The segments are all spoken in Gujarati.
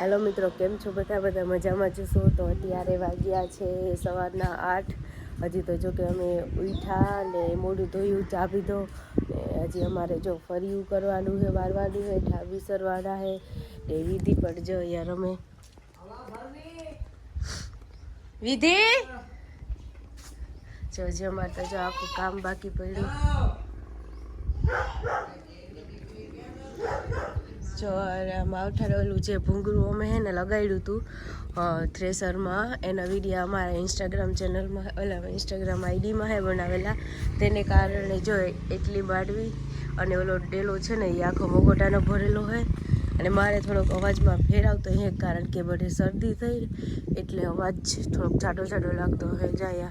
हेलो मित्रों, केम छो? બધા મજામાં જશો? તો અત્યારે વાગ્યા છે સવારના 8। હજી તો જો કે અમે ઉઠ્યા ને મોઢું ધોયું, ચા પીધો ને હજી અમારે જો ફર્યું કરવાનું છે, વારવાનું છે, ઠા વિસરવાના છે ને વિધિ પણ જો યાર અમે વિધિ જો હજી અમારે તો જો આખું કામ બાકી પડ્યું। જો માવઠાને ઓલું જે ભૂંગળું અમે હે ને લગાડ્યું હતું થ્રેસરમાં, એના વિડીયો અમારા ઇન્સ્ટાગ્રામ ચેનલમાં ઇન્સ્ટાગ્રામ આઈડીમાં હે બનાવેલા। તેને કારણે જો એટલી બાડવી અને ઓલો ડેલો છે ને એ આખો મગોટાનો ભરેલો હોય અને મારે થોડોક અવાજમાં ફેર આવતો હે, કારણ કે બધે શરદી થઈ એટલે અવાજ થોડોક જાડો જાડો લાગતો હોય। જાય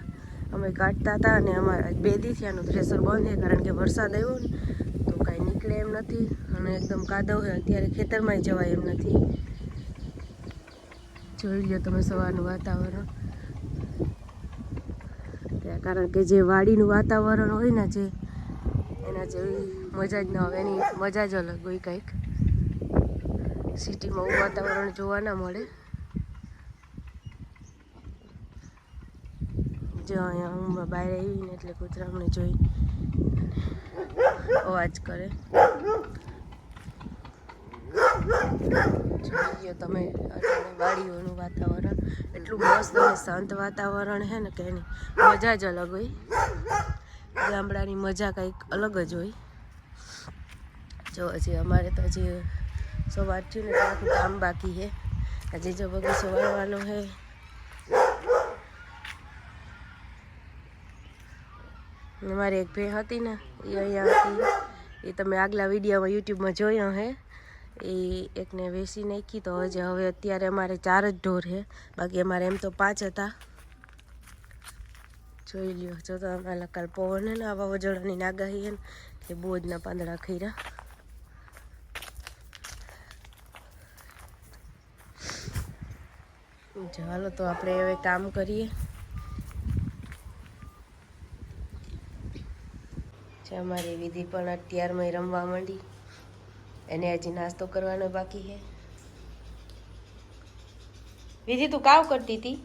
અમે કાઢતા હતા અને અમારા 2 દી થયાનું થ્રેસર બંધ છે, કારણ કે વરસાદ આવ્યો ને તો કાંઈ નીકળે એમ નથી અને એકદમ કાદવ છે। અત્યારે ખેતરમાં જવાય એમ નથી। જોઈ લો તમે સવારનું વાતાવરણ, કારણ કે જે વાડીનું વાતાવરણ હોય ને જે એના જેવી મજા જ ન આવે, એની મજા જ અલગ હોય કંઈક। સિટીમાં એવું વાતાવરણ જોવા ના મળે। જો અહીંયા હું બહાર આવી ને એટલે કૂતરામને જોઈ અવાજ કરે। જોઈએ તમે વાડીઓનું વાતાવરણ એટલું મસ્ત અને શાંત વાતાવરણ છે ને કે એની મજા જ અલગ હોય। ગામડાની મજા કંઈક અલગ જ હોય। જો હજી અમારે તો હજી સવાર થયું ને આખું કામ બાકી છે। હજી જો બગીચો વાળવાનો છે। મારી એક ભેં હતી ને એ અહીંયા હતી, એ તમે આગલા વિડીયોમાં યુટ્યુબમાં જોયો હે। એ એકને વેચી નાખી તો હવે અત્યારે અમારે 4 જ ઢોર છે, બાકી અમારે એમ તો 5 હતા। જોઈ લ્યો, જો તો અમારા કાલ પવન હે ને આ વાવાઝોડાની આગાહી હે ને કે બહુ જ ના પાંદડા ખર્યા। ચાલો તો આપણે હવે કામ કરીએ। અમારી વિધિ પણ અત્યારમાં રમવા માંડી, એને હજી નાસ્તો કરવાનો બાકી છે। વિધિ તું કાવ કરતી હતી?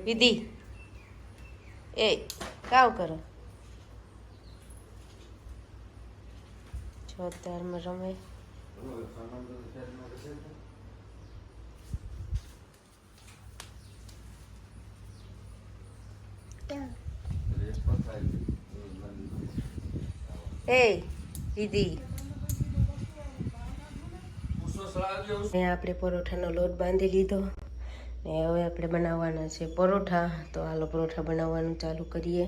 વિધિ એ કાવ કરો છો, અત્યારમાં રમે। એ વિધિ આપણે પરોઠાનો લોટ બાંધી લીધો ને હવે આપણે બનાવવાના છે પરોઠા। તો હાલો પરોઠા બનાવવાનું ચાલુ કરીએ।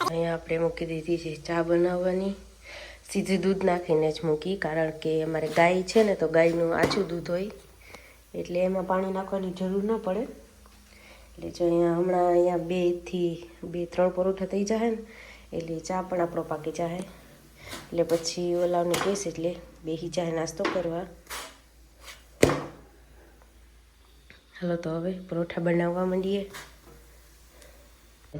અહીંયા આપણે મૂકી દીધી છે ચા બનાવવાની, સીધું દૂધ નાખીને જ મૂકી, કારણ કે અમારે ગાય છે ને તો ગાયનું આછું દૂધ હોય એટલે એમાં પાણી નાખવાની જરૂર ન પડે। એટલે જો અહીંયા હમણાં અહીંયા 2 થી 3 પરોઠા થઈ જાય ને એટલે ચા પણ આપણો પાકી જાય, એટલે પછી ઓલાવને કહીશ એટલે બેસી જાય નાસ્તો કરવા। હાલો તો હવે પરોઠા બનાવવા માંડીએ।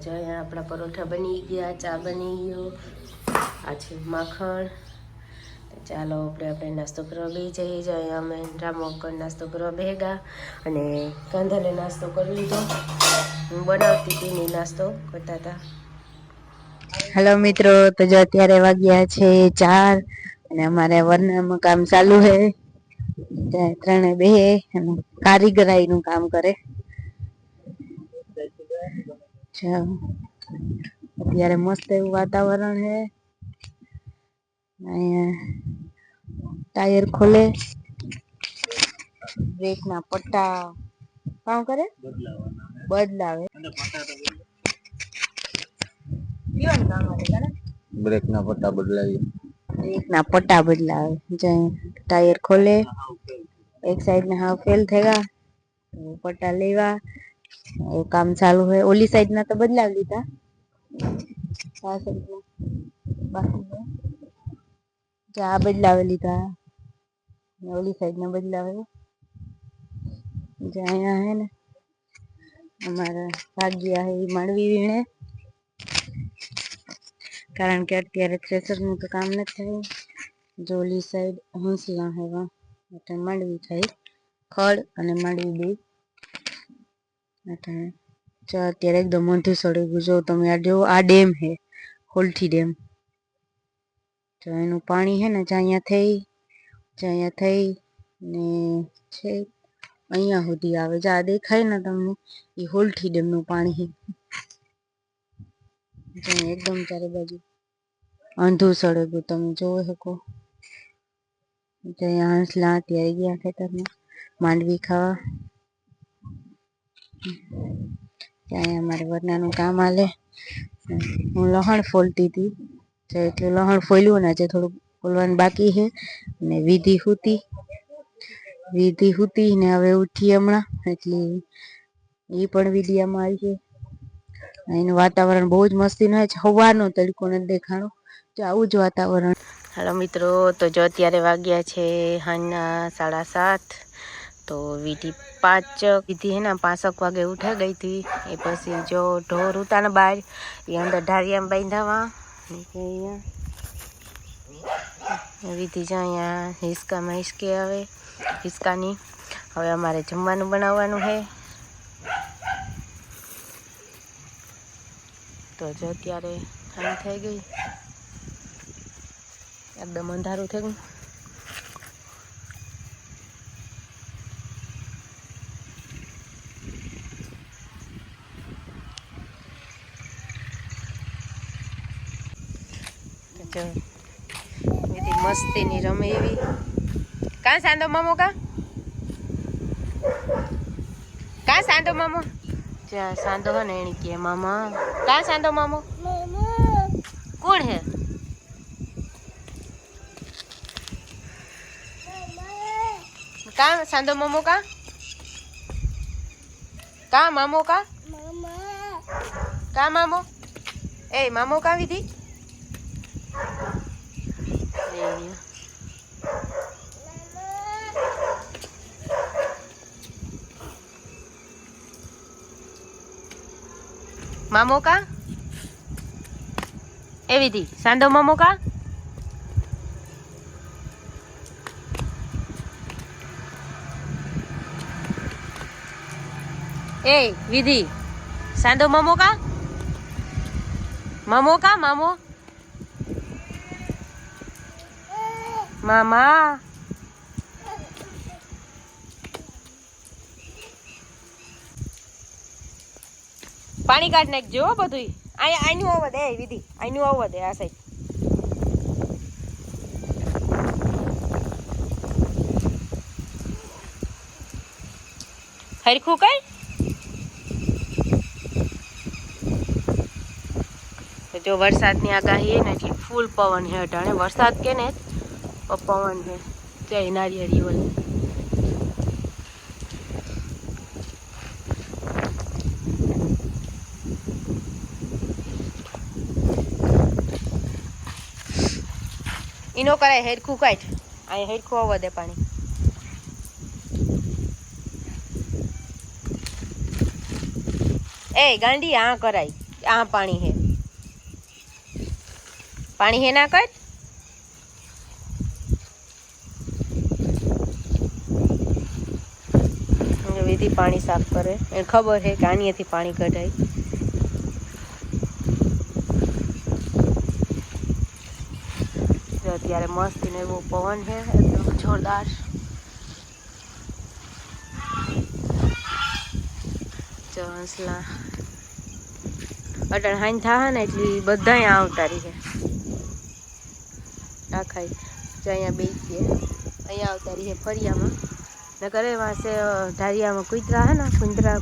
જો અહીંયા આપણા પરોઠા બની ગયા, ચા બની ગયો, આ છે માખણ। ચાલો આપણે નાસ્તો કરવા બેસી જઈએ। જો અહીંયા અમે રામોકર નાસ્તો કરવા બેગા અને કાંધાને નાસ્તો કરી લીધો। હું બનાવતી હતી ને નાસ્તો કરતા હતા। હેલો મિત્રો, તો જો અત્યારે વાગ્યા છે 4 અને અમારે વરનામાં કામ ચાલુ છે। ત્રણે બે કારીગરાઈનું કામ કરે। अच्छा અત્યારે મસ્ત એવું વાતાવરણ હે टायर खोले ब्रेक ना पट्टा काम करे बदलावे ब्रेक ना पट्टा बदलावे ब्रेक ना पट्टा बदलावे जाए टायर खोले एक साइड में हाफ फेल थेगा तो पट्टा लेवा वो काम चालू है ओली साइड ना तो बदलाव लीधा बाकी जा बदलावे लीधा ओली साइड ना बदलावे जहाँ है ना हमारा भाग्य है मांडवी वीणे कारण के अत्यारे थ्रेसर નું તો કામ નથી થાય જોલી સાઈડ હંસલા હેવા એટલે માંડવી થાય ખડ અને માંડવી બે એટલે જો અત્યારે એકદમ ઊંધું સડી ગયું જો તમે આ જો આ ડેમ હે હોલઠી ડેમ તો એનું પાણી હે ને જ્યાં થઈ ને છે અહીંયા સુધી આવે જા દેખાય ને તમને એ હોલઠી ડેમ નું પાણી હે જ્યાં એકદમ ચારે બાજુ અંધું સળગું તમે જોઈ શકો જ્યાં હંસલા અત્યારે ગયા ખેતરમાં માંડવી ખાવા ત્યાં અમારે વરનાનું કામ હાલે હું લહણ ફોલતી હતી તો એટલું લહણ ફોલ્યું ને આજે થોડુંક ફોલવાનું બાકી છે અને વિધિ હુતી ને હવે ઉઠી હમણાં એટલે એ પણ વિડીયામાં આવી છે એનું વાતાવરણ બહુ જ મસ્તીનું હોય છે સવારનો તડકો નથી દેખાણો તો આવું જ વાતાવરણ હાલો મિત્રો તો જો અત્યારે વાગ્યા છે સાંજના 7:30 तो विधि 5 विधि है ना 5 वागे उठा गई थी ये पसी जो ढोर होता ना बाहर ये अंदर ढारिया में बांधावा विधि जो अँ हिसका में हिसके आवे हिसकानी हवे अमारे जमवानुं बनाववानुं है तो जो अत्यारे साँज थई गई एकदम अंधारू थई गयुं विधि मस्ती नी रमे एवी का सांदो मामो का सांदो मामो जा सांदो है ने के मामा का सांदो मामो कौन है का सांदो मामो का मामो का मामो ए मामो का विधि मामो का ए विधि सांदो मामो का ए विधि सांदो मामो का मामो मामा पानी काढ नाखजो बधुं आईनु आववा दे विधि आईनु आववा दे आ साइड हरखुं कर जो वरसादनी आगाही है ने फूल पवन है अटाणे वरसाद के ने पवन है जय नारियरी वाली इनो करे हेरखू काट आ हेरखू आववा दे पानी ए गांडी आ कराई आ पानी है ना कर विधि पानी साफ करे खबर है कि आनी थी पानी कढ़ाई अत्यारे मस्त ने वो पवन है एकदम जोरदार जो हंसला અટણ હાઈન થા ને એટલે બધા અહીંયા આવતા રહી છે આખા જો અહીંયા બેસીએ અહીંયા આવતા રહી છે ફરિયામાં ને કરે વાંસે ધારિયામાં કુતરા હે ને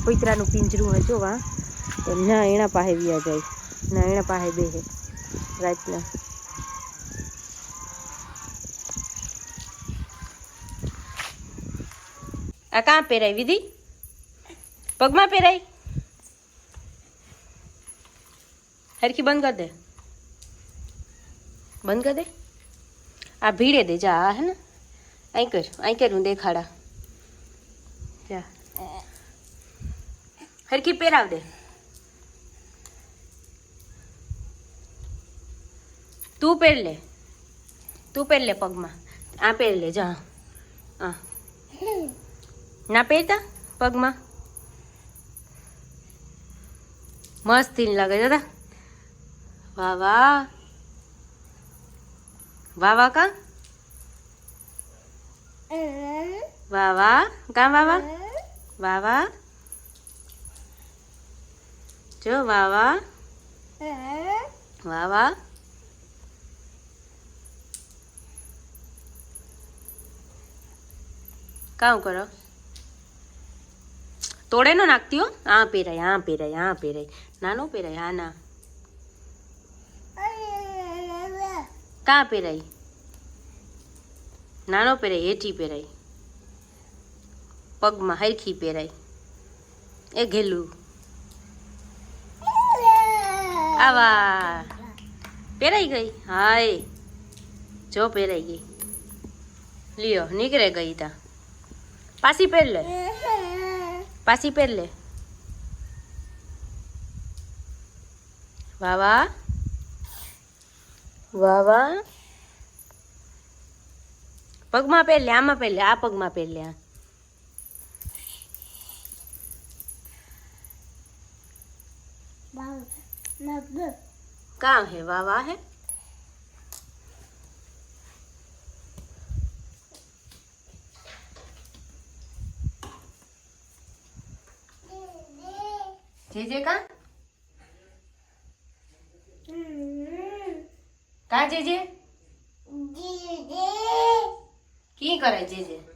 કુતરાનું પિંજરું હોય જો વાં તો ના એના પાસે વ્યા જાય ના એના પાસે બેસે રાતના આ કાં પહેરાય વિધિ પગમાં પહેરાય હરખી બંધ કર દે બંધ કર દે આ ભીડે દે જા આ હે ને અહીં કર હું દેખાડા જા હરખી પહેરાવ દે તું પહેર લે પગમાં આ પહેર લે જા આ ના પહેરતા પગમાં મસ્તી લાગે દાદા વાહ વાહ વાહ વાહ કા વાહ વાહ કા વાહ વાહ વાહ વાહ જો વાહ વાહ વાહ વાહ કામ કરો તોડે નો નાખતી હો આ પહેરાય નાનો પહેરાય હા ના કાં પહેરાય નાનો પહેરાય હેઠી પહેરાય પગમાં હરખી પહેરાય એ ઘેલું આવા પહેરાઈ ગઈ હાય જો પહેરાઈ ગઈ લ્યો નીકળે ગઈ તા પાછી પહેર લે વાહ વાહ વાહ વાહ પગમાં પહેર લે આમાં પહેર લે આ પગમાં પહેર લે કાં હે વાહ વાહ હે जेजे का जेजे की करे जेजे